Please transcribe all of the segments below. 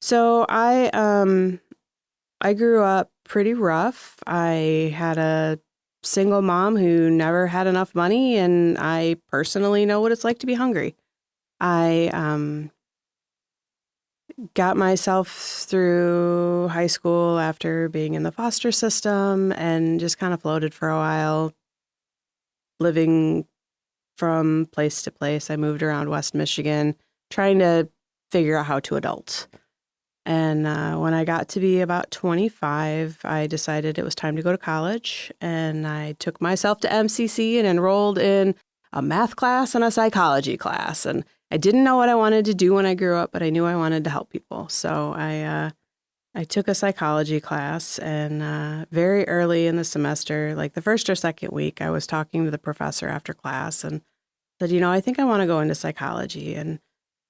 So I grew up pretty rough. I had a single mom who never had enough money, and I personally know what it's like to be hungry. I got myself through high school after being in the foster system and just kind of floated for a while, living from place to place. I moved around West Michigan, trying to figure out how to adult. And when I got to be about 25, I decided it was time to go to college. And I took myself to MCC and enrolled in a math class and a psychology class. And I didn't know what I wanted to do when I grew up, but I knew I wanted to help people. So I took a psychology class, and very early in the semester, like the first or second week, I was talking to the professor after class and said, I think I want to go into psychology.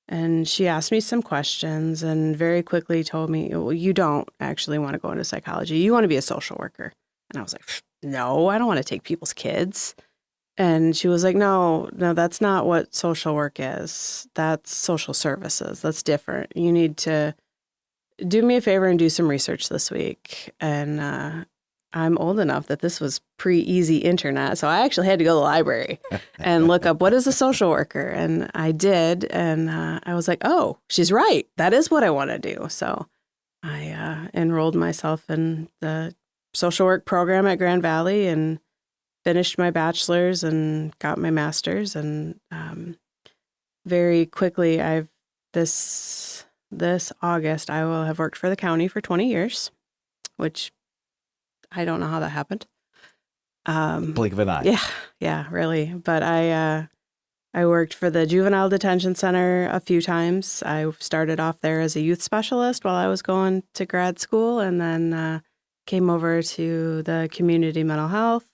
And she asked me some questions and very quickly told me, well, you don't actually want to go into psychology. You want to be a social worker. And I was like, no, I don't want to take people's kids. And she was like, no, that's not what social work is. That's social services. That's different. You need to do me a favor and do some research this week. And I'm old enough that this was pre-easy internet. So I actually had to go to the library and look up what is a social worker. And I did. And I was like, oh, she's right. That is what I want to do. So I enrolled myself in the social work program at Grand Valley and finished my bachelor's and got my master's. And very quickly, this August, I will have worked for the county for 20 years, which I don't know how that happened. Blink of an eye. Yeah, really. But I worked for the Juvenile Detention Center a few times. I started off there as a youth specialist while I was going to grad school, and then came over to the community mental health,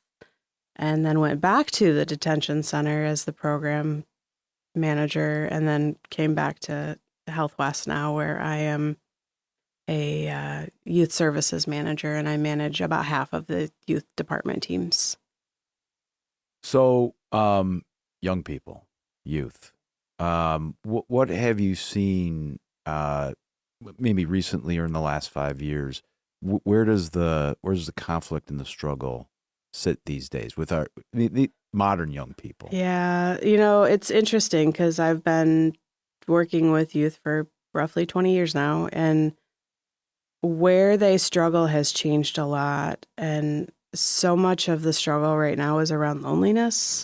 and then went back to the detention center as the program manager, and then came back to Health West now, where I am a youth services manager, and I manage about half of the youth department teams. So, young people, youth, what have you seen, maybe recently or in the last 5 years? Where does the conflict and the struggle sit these days with the modern young people? Yeah, it's interesting because I've been working with youth for roughly 20 years now, and where they struggle has changed a lot. And so much of the struggle right now is around loneliness.